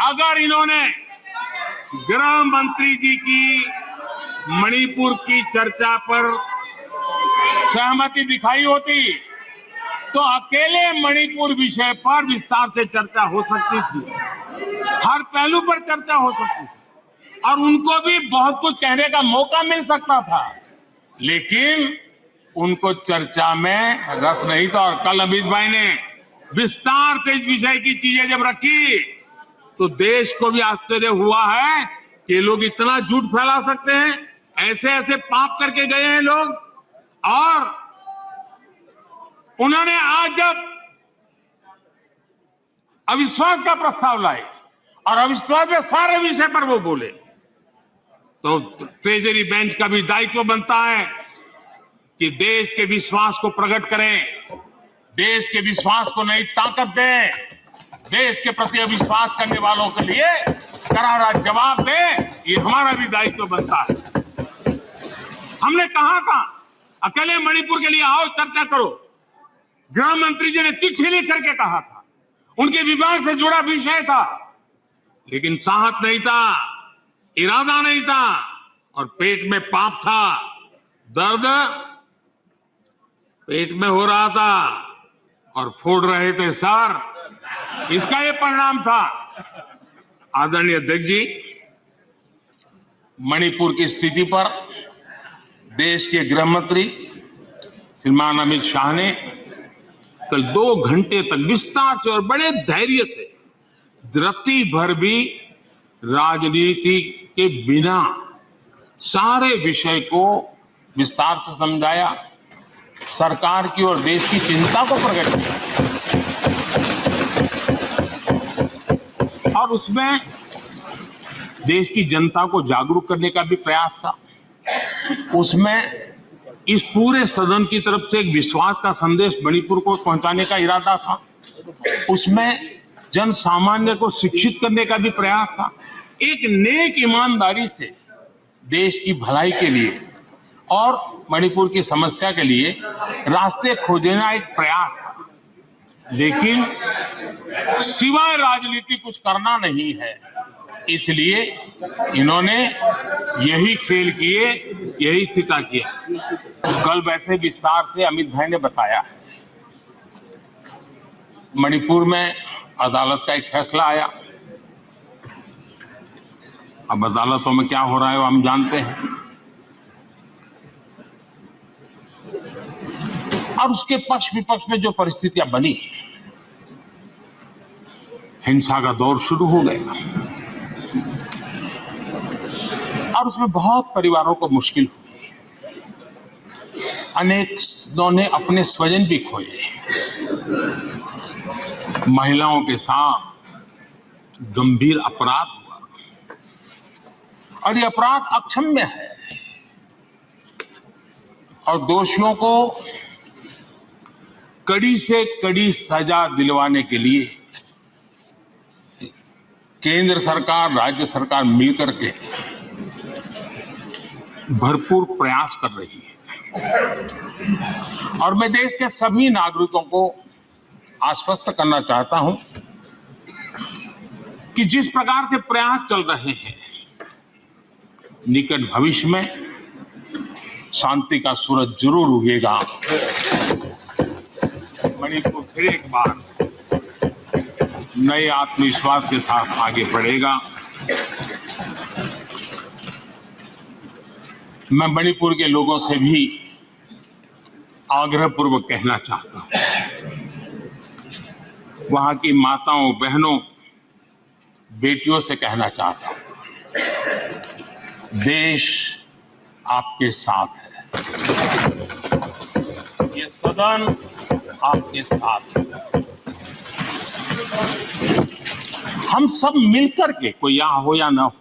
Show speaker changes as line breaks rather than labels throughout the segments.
अगर इन्होंने गृह मंत्री जी की मणिपुर की चर्चा पर सहमति दिखाई होती तो अकेले मणिपुर विषय पर विस्तार से चर्चा हो सकती थी, हर पहलू पर चर्चा हो सकती थी और उनको भी बहुत कुछ कहने का मौका मिल सकता था, लेकिन उनको चर्चा में रस नहीं था। और कल अमित भाई ने विस्तार से इस विषय की चीजें जब रखी तो देश को भी आश्चर्य हुआ है कि ये लोग इतना झूठ फैला सकते हैं, ऐसे ऐसे पाप करके गए हैं लोग। और उन्होंने आज जब अविश्वास का प्रस्ताव लाए और अविश्वास में सारे विषय पर वो बोले तो ट्रेजरी बेंच का भी दायित्व बनता है कि देश के विश्वास को प्रकट करें, देश के विश्वास को नई ताकत दें, देश के प्रति अविश्वास करने वालों के लिए करारा जवाब दें, ये हमारा भी दायित्व बनता है। हमने कहा था अकेले मणिपुर के लिए आओ चर्चा करो, गृह मंत्री जी ने चिट्ठी लिख करके कहा था, उनके विभाग से जुड़ा विषय था, लेकिन साहस नहीं था, इरादा नहीं था और पेट में पाप था, दर्द पेट में हो रहा था और फोड़ रहे थे सर, इसका ये परिणाम था। आदरणीय अध्यक्ष जी, मणिपुर की स्थिति पर देश के गृह मंत्री श्रीमान अमित शाह ने कल 2 घंटे तक विस्तार से और बड़े धैर्य से रत्ती भर भी राजनीति के बिना सारे विषय को विस्तार से समझाया, सरकार की और देश की चिंता को प्रकट किया और उसमें देश की जनता को जागरूक करने का भी प्रयास था। उसमें इस पूरे सदन की तरफ से एक विश्वास का संदेश मणिपुर को पहुंचाने का इरादा था, उसमें जन सामान्य को शिक्षित करने का भी प्रयास था, एक नेक ईमानदारी से देश की भलाई के लिए और मणिपुर की समस्या के लिए रास्ते खोजना एक प्रयास था। लेकिन सिवाय राजनीति कुछ करना नहीं है, इसलिए इन्होंने यही खेल किए, यही स्थिति किया। कल वैसे विस्तार से अमित भाई ने बताया है, मणिपुर में अदालत का एक फैसला आया। अब अदालतों में क्या हो रहा है वो हम जानते हैं और उसके पक्ष विपक्ष में जो परिस्थितियां बनी, हिंसा का दौर शुरू हो गया और उसमें बहुत परिवारों को मुश्किल हुई, अनेकों ने अपने स्वजन भी खोए, महिलाओं के साथ गंभीर अपराध हुआ और ये अपराध अक्षम्य है और दोषियों को कड़ी से कड़ी सजा दिलवाने के लिए केंद्र सरकार, राज्य सरकार मिलकर के भरपूर प्रयास कर रही है और मैं देश के सभी नागरिकों को आश्वस्त करना चाहता हूं कि जिस प्रकार से प्रयास चल रहे हैं, निकट भविष्य में शांति का सूरज जरूर उगेगा। मणिपुर फिर एक बार नए आत्मविश्वास के साथ आगे बढ़ेगा। मैं मणिपुर के लोगों से भी आग्रहपूर्वक कहना चाहता हूं, वहां की माताओं, बहनों, बेटियों से कहना चाहता हूं, देश आपके साथ है, ये सदन आपके साथ है। हम सब मिलकर के, कोई यहां हो या ना हो,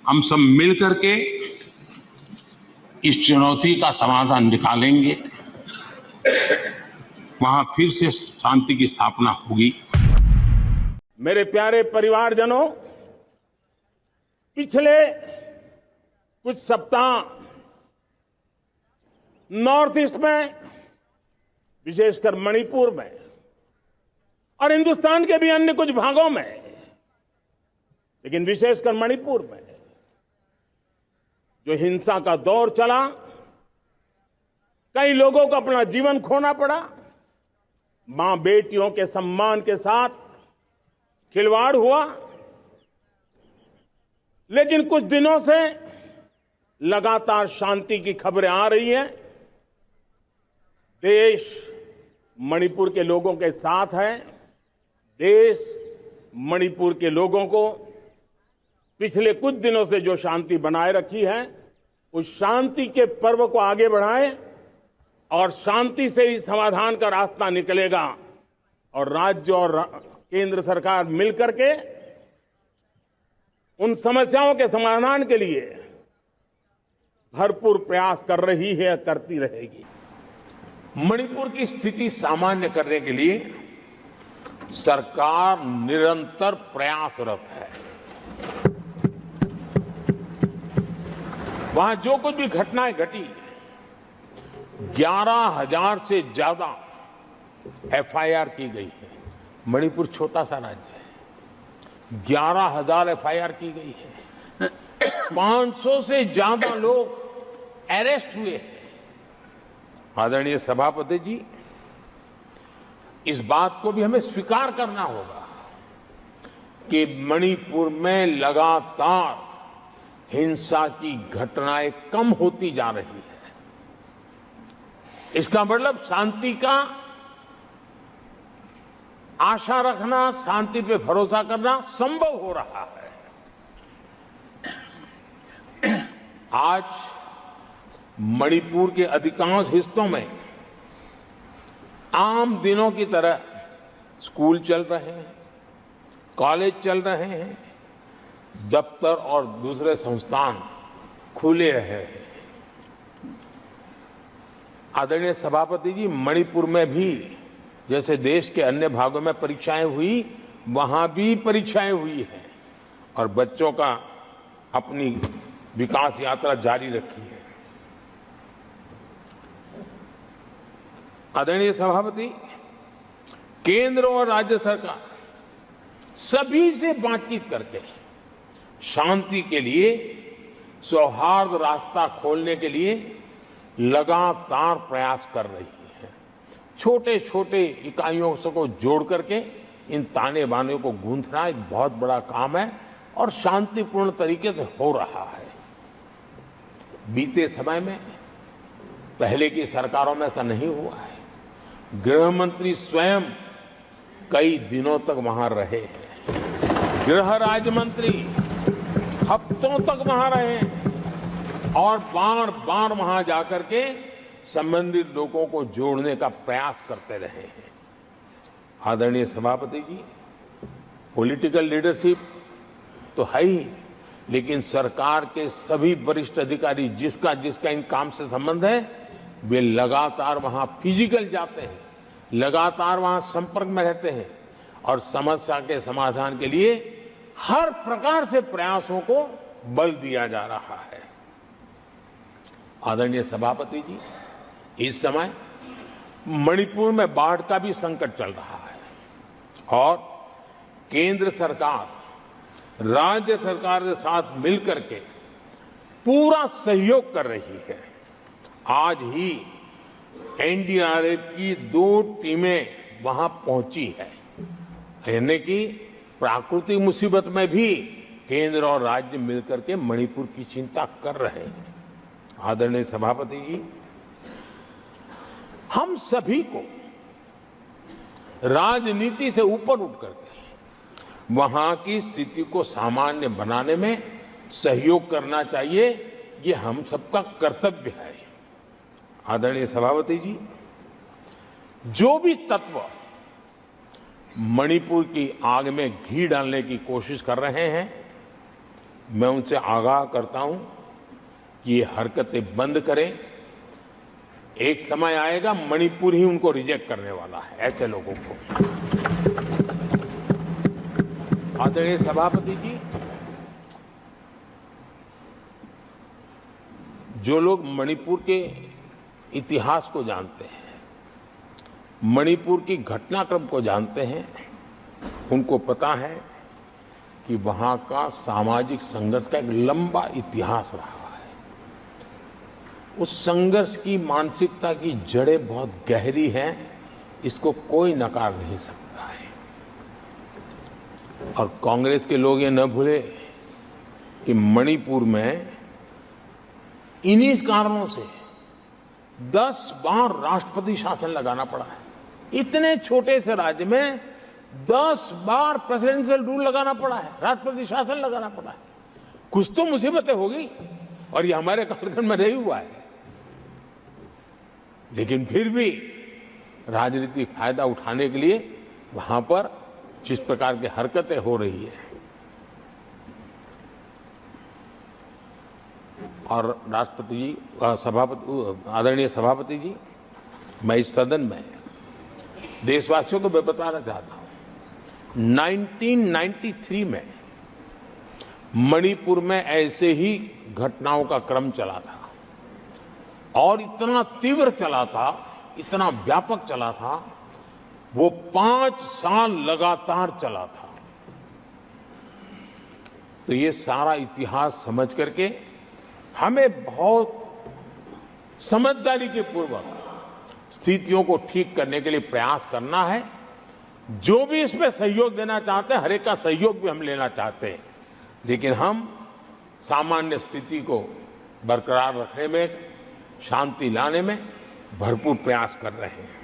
हम सब मिलकर के इस चुनौती का समाधान निकालेंगे, वहां फिर से शांति की स्थापना होगी। मेरे प्यारे परिवारजनों, पिछले कुछ सप्ताह नॉर्थ ईस्ट में, विशेषकर मणिपुर में और हिंदुस्तान के भी अन्य कुछ भागों में, लेकिन विशेषकर मणिपुर में जो हिंसा का दौर चला, कई लोगों को अपना जीवन खोना पड़ा, मां बेटियों के सम्मान के साथ खिलवाड़ हुआ। लेकिन कुछ दिनों से लगातार शांति की खबरें आ रही हैं। देश मणिपुर के लोगों के साथ है। देश मणिपुर के लोगों को पिछले कुछ दिनों से जो शांति बनाए रखी है, उस शांति के पर्व को आगे बढ़ाएं और शांति से ही समाधान का रास्ता निकलेगा। और राज्य और केंद्र सरकार मिलकर के उन समस्याओं के समाधान के लिए भरपूर प्रयास कर रही है, करती रहेगी। मणिपुर की स्थिति सामान्य करने के लिए सरकार निरंतर प्रयासरत है। वहां जो कुछ भी घटनाएं घटी, 11,000 से ज्यादा एफआईआर की गई है। मणिपुर छोटा सा राज्य है, 11,000 एफआईआर की गई है। 500 से ज्यादा लोग अरेस्ट हुए हैं। आदरणीय सभापति जी, इस बात को भी हमें स्वीकार करना होगा कि मणिपुर में लगातार हिंसा की घटनाएं कम होती जा रही है। इसका मतलब शांति का आशा रखना, शांति पे भरोसा करना संभव हो रहा है। आज मणिपुर के अधिकांश हिस्सों में आम दिनों की तरह स्कूल चल रहे हैं, कॉलेज चल रहे हैं, दफ्तर और दूसरे संस्थान खुले रहे हैं। आदरणीय सभापति जी, मणिपुर में भी जैसे देश के अन्य भागों में परीक्षाएं हुई, वहां भी परीक्षाएं हुई हैं और बच्चों का अपनी विकास यात्रा जारी रखी है। आदरणीय सभापति, केंद्र और राज्य सरकार सभी से बातचीत करके शांति के लिए, सौहार्द रास्ता खोलने के लिए लगातार प्रयास कर रही है। छोटे छोटे इकाइयों को जोड़ करके इन ताने बाने को गूंथना एक बहुत बड़ा काम है और शांतिपूर्ण तरीके से हो रहा है। बीते समय में पहले की सरकारों में ऐसा नहीं हुआ है। गृह मंत्री स्वयं कई दिनों तक वहां रहे हैं, गृह राज्य मंत्री हफ्तों तक वहां रहे और बार बार वहां जाकर के संबंधित लोगों को जोड़ने का प्रयास करते रहे हैं। आदरणीय सभापति जी, पॉलिटिकल लीडरशिप तो है ही, लेकिन सरकार के सभी वरिष्ठ अधिकारी जिसका जिसका इन काम से संबंध है, वे लगातार वहां फिजिकल जाते हैं, लगातार वहां संपर्क में रहते हैं और समस्या के समाधान के लिए हर प्रकार से प्रयासों को बल दिया जा रहा है। आदरणीय सभापति जी, इस समय मणिपुर में बाढ़ का भी संकट चल रहा है और केंद्र सरकार राज्य सरकार के साथ मिलकर के पूरा सहयोग कर रही है। आज ही एनडीआरएफ की 2 टीमें वहां पहुंची है, यानी कि प्राकृतिक मुसीबत में भी केंद्र और राज्य मिलकर के मणिपुर की चिंता कर रहे हैं। आदरणीय सभापति जी, हम सभी को राजनीति से ऊपर उठ करके वहां की स्थिति को सामान्य बनाने में सहयोग करना चाहिए। ये हम सबका कर्तव्य है। आदरणीय सभापति जी, जो भी तत्व मणिपुर की आग में घी डालने की कोशिश कर रहे हैं, मैं उनसे आगाह करता हूं कि ये हरकतें बंद करें। एक समय आएगा मणिपुर ही उनको रिजेक्ट करने वाला है, ऐसे लोगों को। आदरणीय सभापति जी, जो लोग मणिपुर के इतिहास को जानते हैं, मणिपुर की घटनाक्रम को जानते हैं, उनको पता है कि वहां का सामाजिक संघर्ष का एक लंबा इतिहास रहा है। उस संघर्ष की मानसिकता की जड़ें बहुत गहरी हैं, इसको कोई नकार नहीं सकता है। और कांग्रेस के लोग ये न भूले कि मणिपुर में इन्हीं कारणों से 10 बार राष्ट्रपति शासन लगाना पड़ा है। इतने छोटे से राज्य में 10 बार प्रेसिडेंशियल रूल लगाना पड़ा है, राष्ट्रपति शासन लगाना पड़ा है। कुछ तो मुसीबतें होगी और ये हमारे कार्यकाल में नहीं हुआ है। लेकिन फिर भी राजनीतिक फायदा उठाने के लिए वहां पर जिस प्रकार की हरकतें हो रही है, और राष्ट्रपति जी, आदरणीय सभापति जी, मैं इस सदन में देशवासियों को मैं बताना चाहता हूं, 1993 में मणिपुर में ऐसे ही घटनाओं का क्रम चला था और इतना तीव्र चला था, इतना व्यापक चला था, वो 5 साल लगातार चला था। तो ये सारा इतिहास समझ करके हमें बहुत समझदारी के पूर्वक स्थितियों को ठीक करने के लिए प्रयास करना है। जो भी इसमें सहयोग देना चाहते हैं, हर एक का सहयोग भी हम लेना चाहते हैं, लेकिन हम सामान्य स्थिति को बरकरार रखने में, शांति लाने में भरपूर प्रयास कर रहे हैं।